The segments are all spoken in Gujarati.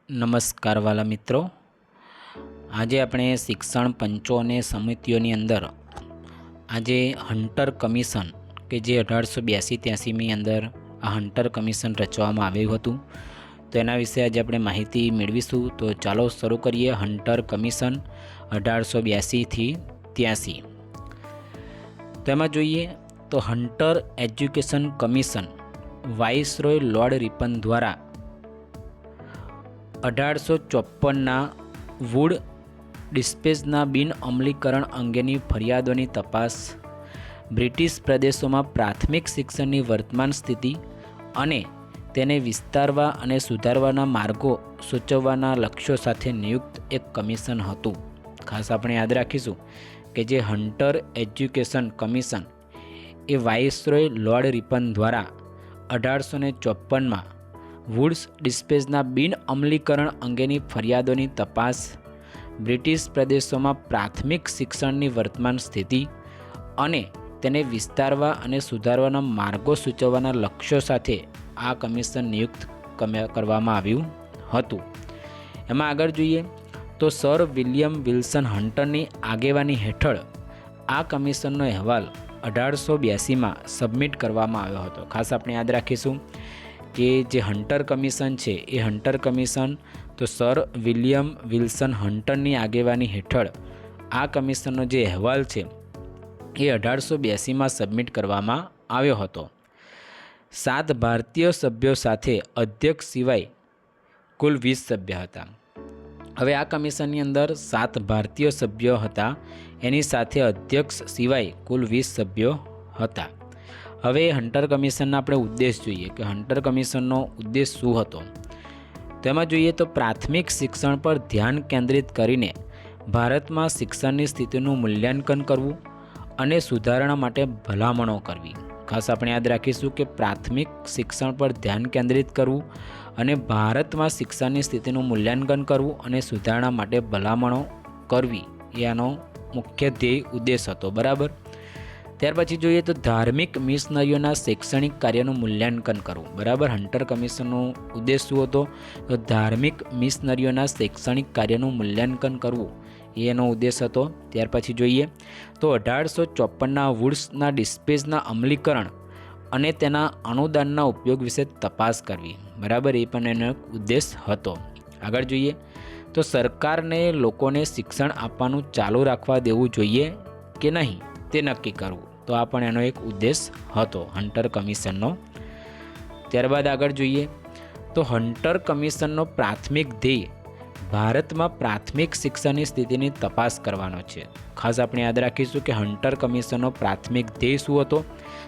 નમસ્કાર વાલા મિત્રો, આજે આપણે શિક્ષણ પંચો અને સમિતિઓની અંદર આજે હન્ટર કમિશન કે જે 1882-83ની અંદર આ હન્ટર કમિશન રચવામાં આવ્યું હતું, તો એના વિશે આજે આપણે માહિતી મેળવીશું. તો ચાલો શરૂ કરીએ. હન્ટર કમિશન 1882થી 83. તો એમાં જોઈએ તો Hunter education commission viceroy Lord Ripon દ્વારા 1854ના વુડ ડિસ્પેચના બિન અમલીકરણ અંગેની ફરિયાદોની તપાસ, બ્રિટિશ પ્રદેશોમાં પ્રાથમિક શિક્ષણની વર્તમાન સ્થિતિ અને તેને વિસ્તારવા અને સુધારવાના માર્ગો સૂચવવાના લક્ષ્યો સાથે નિયુક્ત એક કમિશન હતું. ખાસ આપણે યાદ રાખીશું કે જે હન્ટર એજ્યુકેશન કમિશન એ વાઇસરોય લોર્ડ રિપન દ્વારા 1854માં વુડ્સ ડિસ્પેચના બિન અમલીકરણ અંગેની ફરિયાદોની તપાસ, બ્રિટિશ પ્રદેશોમાં પ્રાથમિક શિક્ષણની વર્તમાન સ્થિતિ અને તેને વિસ્તારવા અને સુધારવાના માર્ગો સૂચવવાના લક્ષ્યો સાથે આ કમિશન નિયુક્ત કરવામાં આવ્યું હતું. એમાં આગળ જોઈએ તો સર વિલિયમ વિલ્સન હન્ટરની આગેવાની હેઠળ આ કમિશનનો અહેવાલ 1882માં સબમિટ કરવામાં આવ્યો હતો. ખાસ આપણે યાદ રાખીશું કે જે હન્ટર કમિશન છે એ હન્ટર કમિશન તો સર વિલિયમ વિલ્સન હન્ટરની આગેવાની હેઠળ આ કમિશનનો જે અહેવાલ છે એ 1882માં સબમિટ કરવામાં આવ્યો હતો. 7 ભારતીય સભ્યો સાથે અધ્યક્ષ સિવાય કુલ 20 સભ્ય હતા. હવે આ કમિશનની અંદર 7 ભારતીય સભ્યો હતા, એની સાથે અધ્યક્ષ સિવાય કુલ 20 સભ્યો હતા. હવે હન્ટર કમિશનના આપણે ઉદ્દેશ જોઈએ કે હન્ટર કમિશનનો ઉદ્દેશ શું હતો. તેમાં જોઈએ તો પ્રાથમિક શિક્ષણ પર ધ્યાન કેન્દ્રિત કરીને ભારતમાં શિક્ષણની સ્થિતિનું મૂલ્યાંકન કરવું અને સુધારણા માટે ભલામણો કરવી. ખાસ આપણે યાદ રાખીશું કે પ્રાથમિક શિક્ષણ પર ધ્યાન કેન્દ્રિત કરવું અને ભારતમાં શિક્ષણની સ્થિતિનું મૂલ્યાંકન કરવું અને સુધારણા માટે ભલામણો કરવી એ આનો મુખ્ય ધ્યેય ઉદ્દેશ હતો. બરાબર. ત્યાર પછી જોઈએ તો ધાર્મિક મિશનરીઓના શૈક્ષણિક કાર્યનું મૂલ્યાંકન કરવું. બરાબર. હન્ટર કમિશનનો ઉદ્દેશ શું હતો? તો ધાર્મિક મિશનરીઓના શૈક્ષણિક કાર્યનું મૂલ્યાંકન કરવું એનો ઉદ્દેશ હતો. ત્યાર પછી જોઈએ તો 1854ના વુડ્સના ડિસ્પેચના અમલીકરણ અને તેના અનુદાનના ઉપયોગ વિશે તપાસ કરવી. બરાબર. એ પણ એનો ઉદ્દેશ હતો. આગળ જોઈએ તો સરકારને લોકોને શિક્ષણ આપવાનું ચાલુ રાખવા દેવું જોઈએ કે નહીં તે નક્કી કરવું. તો આ પણ એનો એક ઉદ્દેશ હતો હન્ટર કમિશનનો. ત્યારબાદ આગળ જોઈએ તો હન્ટર કમિશનનો પ્રાથમિક ધ્યેય ભારતમાં પ્રાથમિક શિક્ષણની સ્થિતિની તપાસ કરવાનો છે. ખાસ આપણે યાદ રાખીશું કે હન્ટર કમિશનનો પ્રાથમિક ધ્યેય શું હતો?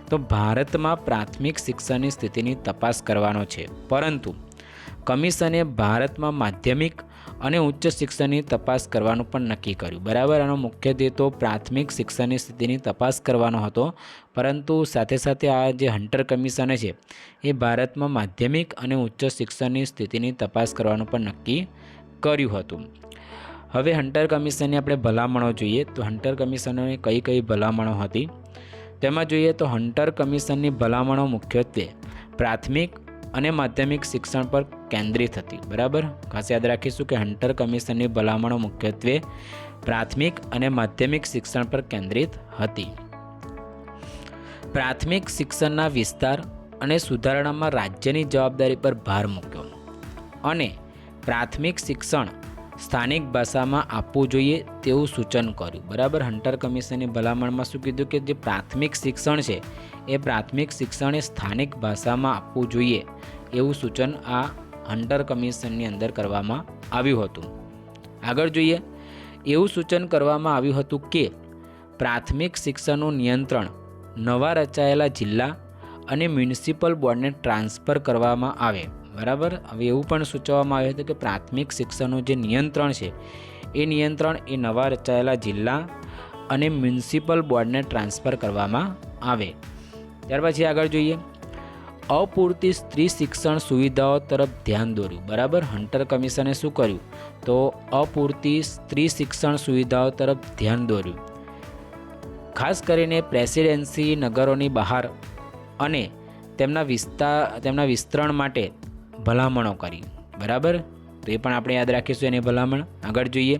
તો ભારતમાં પ્રાથમિક શિક્ષણની સ્થિતિની તપાસ કરવાનો છે. પરંતુ કમિશને ભારતમાં માધ્યમિક અને ઉચ્ચ શિક્ષણની તપાસ કરવાનું પણ નક્કી કર્યું. બરાબર. આનો મુખ્ય ધ્યેય તો પ્રાથમિક શિક્ષણની સ્થિતિની તપાસ કરવાનો હતો, પરંતુ સાથે સાથે આ જે હન્ટર કમિશન છે એ ભારતમાં માધ્યમિક અને ઉચ્ચ શિક્ષણની સ્થિતિની તપાસ કરવાનું પણ નક્કી કર્યું હતું. હવે હન્ટર કમિશનની આપણે ભલામણો જોઈએ તો હન્ટર કમિશનની કઈ કઈ ભલામણો હતી તેમાં જોઈએ તો હન્ટર કમિશનની ભલામણો મુખ્યત્વે પ્રાથમિક અને માધ્યમિક શિક્ષણ પર કેન્દ્રિત હતી. બરાબર. ખાસ યાદ રાખીશું કે હન્ટર કમિશનની ભલામણો મુખ્યત્વે પ્રાથમિક અને માધ્યમિક શિક્ષણ પર કેન્દ્રિત હતી. પ્રાથમિક શિક્ષણના વિસ્તાર અને સુધારણામાં રાજ્યની જવાબદારી પર ભાર મૂક્યો અને પ્રાથમિક શિક્ષણ સ્થાનિક ભાષામાં આપવું જોઈએ તેવું સૂચન કર્યું. બરાબર. હન્ટર કમિશનની ભલામણમાં શું કીધું કે જે પ્રાથમિક શિક્ષણ છે એ પ્રાથમિક શિક્ષણ એ સ્થાનિક ભાષામાં આપવું જોઈએ એવું સૂચન આ હન્ટર કમિશનની અંદર કરવામાં આવ્યું હતું. આગળ જોઈએ એવું સૂચન કરવામાં આવ્યું હતું કે પ્રાથમિક શિક્ષણનું નિયંત્રણ નવા રચાયેલા જિલ્લા અને મ્યુનિસિપલ બોર્ડને ટ્રાન્સફર કરવામાં આવે. બરાબર. હવે એવું પણ સૂચવવામાં આવ્યું હતું કે પ્રાથમિક શિક્ષણનું જે નિયંત્રણ છે એ નિયંત્રણ એ નવા રચાયેલા જિલ્લા અને મ્યુનિસિપલ બોર્ડને ટ્રાન્સફર કરવામાં આવે. ત્યાર પછી આગળ જોઈએ અપૂરતી સ્ત્રી શિક્ષણ સુવિધાઓ તરફ ધ્યાન દોર્યું. બરાબર. હન્ટર કમિશને શું કર્યું? તો અપૂરતી સ્ત્રી શિક્ષણ સુવિધાઓ તરફ ધ્યાન દોર્યું. ખાસ કરીને પ્રેસિડેન્સી નગરોની બહાર અને તેમના વિસ્તરણ માટે ભલામણો કરી. બરાબર. તો એ પણ આપણે યાદ રાખીશું એની ભલામણ. આગળ જોઈએ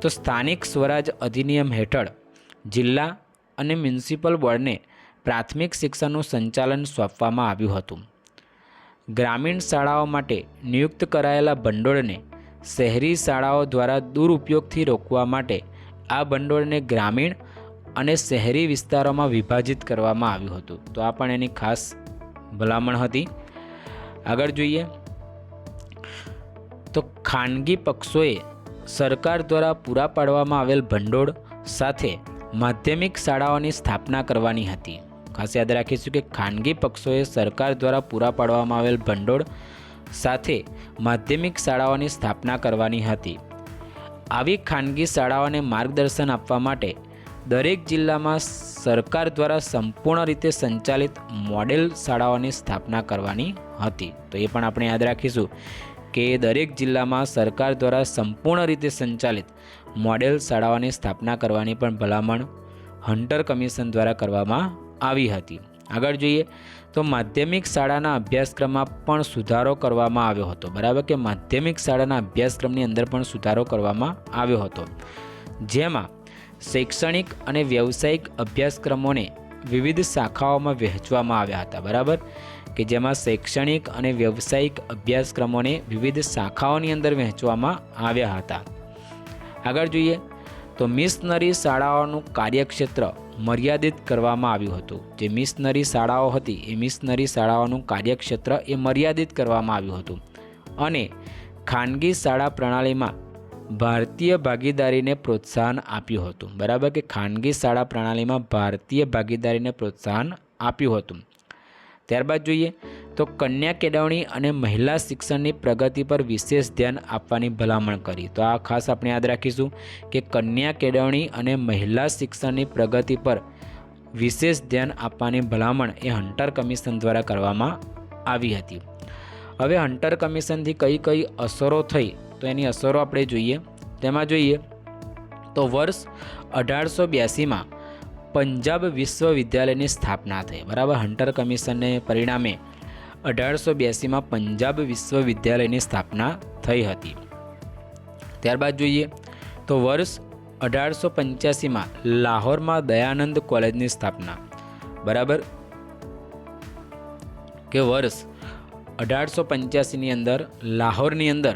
તો સ્થાનિક સ્વરાજ અધિનિયમ હેઠળ જિલ્લા અને મ્યુનિસિપલ બોર્ડને પ્રાથમિક શિક્ષણનું સંચાલન સોંપવામાં આવ્યું હતું. ગ્રામીણ શાળાઓ માટે નિયુક્ત કરાયેલા ભંડોળને શહેરી શાળાઓ દ્વારા દુરુપયોગથી રોકવા માટે આ ભંડોળને ગ્રામીણ અને શહેરી વિસ્તારોમાં વિભાજિત કરવામાં આવ્યું હતું. તો આ પણ એની ખાસ ભલામણ હતી. આગળ જોઈએ તો ખાનગી પક્ષોએ સરકાર દ્વારા પૂરા પાડવામાં આવેલ ભંડોળ સાથે માધ્યમિક શાળાઓની સ્થાપના કરવાની હતી. ખાસ યાદ રાખીશું કે ખાનગી પક્ષોએ સરકાર દ્વારા પૂરા પાડવામાં આવેલ ભંડોળ સાથે માધ્યમિક શાળાઓની સ્થાપના કરવાની હતી. આવી ખાનગી શાળાઓને માર્ગદર્શન આપવા માટે દરેક જિલ્લામાં સરકાર દ્વારા સંપૂર્ણ રીતે સંચાલિત મોડેલ શાળાઓની સ્થાપના કરવાની હતી. તો એ પણ આપણે યાદ રાખીશું કે દરેક જિલ્લામાં સરકાર દ્વારા સંપૂર્ણ રીતે સંચાલિત મોડેલ શાળાઓની સ્થાપના કરવાની પણ ભલામણ હન્ટર કમિશન દ્વારા કરવામાં આવી હતી. આગળ જોઈએ તો માધ્યમિક શાળાના અભ્યાસક્રમમાં પણ સુધારો કરવામાં આવ્યો હતો. બરાબર કે માધ્યમિક શાળાના અભ્યાસક્રમની અંદર પણ સુધારો કરવામાં આવ્યો હતો, જેમાં શૈક્ષણિક અને વ્યવસાયિક અભ્યાસક્રમોને વિવિધ શાખાઓમાં વહેંચવામાં આવ્યા હતા. બરાબર કે જેમાં શૈક્ષણિક અને વ્યવસાયિક અભ્યાસક્રમોને વિવિધ શાખાઓની અંદર વહેંચવામાં આવ્યા હતા. આગળ જોઈએ તો મિશનરી શાળાઓનું કાર્યક્ષેત્ર મર્યાદિત કરવામાં આવ્યું હતું. જે મિશનરી શાળાઓ હતી એ મિશનરી શાળાઓનું કાર્યક્ષેત્ર એ મર્યાદિત કરવામાં આવ્યું હતું અને ખાનગી શાળા પ્રણાલીમાં ભારતીય ભાગીદારીને પ્રોત્સાહન આપ્યું હતું. બરાબર કે ખાનગી શાળા પ્રણાલીમાં ભારતીય ભાગીદારીને પ્રોત્સાહન આપ્યું હતું. ત્યારબાદ જોઈએ તો કન્યા કેળવણી અને મહિલા શિક્ષણની પ્રગતિ પર વિશેષ ધ્યાન આપવાની ભલામણ કરી. તો આ ખાસ આપણે યાદ રાખીશું કે કન્યા કેળવણી અને મહિલા શિક્ષણની પ્રગતિ પર વિશેષ ધ્યાન આપવાની ભલામણ એ હન્ટર કમિશન દ્વારા કરવામાં આવી હતી. હવે હન્ટર કમિશનથી કઈ કઈ અસરો થઈ તો એની અસરો આપણે જોઈએ. તેમાં જોઈએ તો વર્ષ 1882માં પંજાબ વિશ્વવિદ્યાલયની સ્થાપના થઈ. બરાબર, હન્ટર કમિશનને પરિણામે 1882માં પંજાબ વિશ્વવિદ્યાલયની સ્થાપના થઈ હતી. ત્યારબાદ જોઈએ તો વર્ષ 1885માં લાહોરમાં દયાનંદ કોલેજની સ્થાપના. બરાબર કે વર્ષ 1885ની અંદર લાહોરની અંદર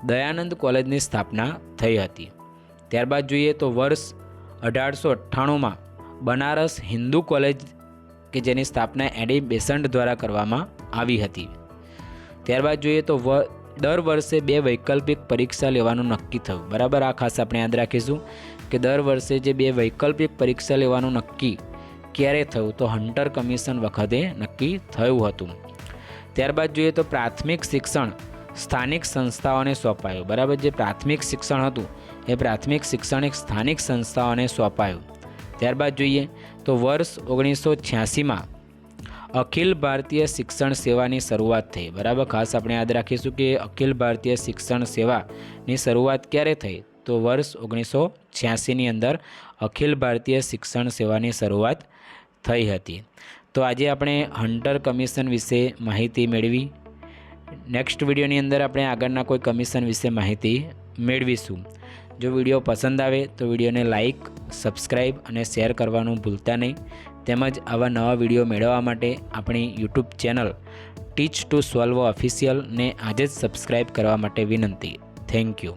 દયાનંદ કોલેજની સ્થાપના થઈ હતી. ત્યારબાદ જોઈએ તો વર્ષ 1898માં બનારસ હિન્દુ કોલેજ કે જેની સ્થાપના એડી બેસન્ટ દ્વારા કરવામાં આવી હતી. ત્યારબાદ જોઈએ તો દર વર્ષે 2 વૈકલ્પિક પરીક્ષા લેવાનું નક્કી થયું. બરાબર, આ ખાસ આપણે યાદ રાખીશું કે દર વર્ષે જે 2 વૈકલ્પિક પરીક્ષા લેવાનું નક્કી ક્યારે થયું તો હન્ટર કમિશન વખતે નક્કી થયું હતું. ત્યારબાદ જોઈએ તો પ્રાથમિક શિક્ષણ સ્થાનિક સંસ્થાઓને સોંપાયું. બરાબર, જે પ્રાથમિક શિક્ષણ હતું એ પ્રાથમિક શિક્ષણ એક સ્થાનિક સંસ્થાઓને સોંપાયું. ત્યારબાદ જોઈએ તો વર્ષ 1986માં અખિલ ભારતીય શિક્ષણ સેવાની શરૂઆત થઈ. બરાબર, ખાસ આપણે યાદ રાખીશું કે અખિલ ભારતીય શિક્ષણ સેવાની શરૂઆત ક્યારે થઈ તો વર્ષ 1986ની અંદર અખિલ ભારતીય શિક્ષણ સેવાની શરૂઆત થઈ હતી. તો આજે આપણે હન્ટર કમિશન વિશે માહિતી મેળવી. નેક્સ્ટ વિડીયોની અંદર આપણે આગળના કોઈ કમિશન વિશે માહિતી મેળવીશું. જો વિડીયો પસંદ આવે તો વિડીયોને લાઇક, સબસ્ક્રાઈબ અને શેર કરવાનું ભૂલતા નહીં. તેમજ આવા નવા વિડીયો મેળવવા માટે આપણી YouTube channel Teach To Solve ઓફિશિયલને આજે જ સબસ્ક્રાઈબ કરવા માટે વિનંતી. Thank you.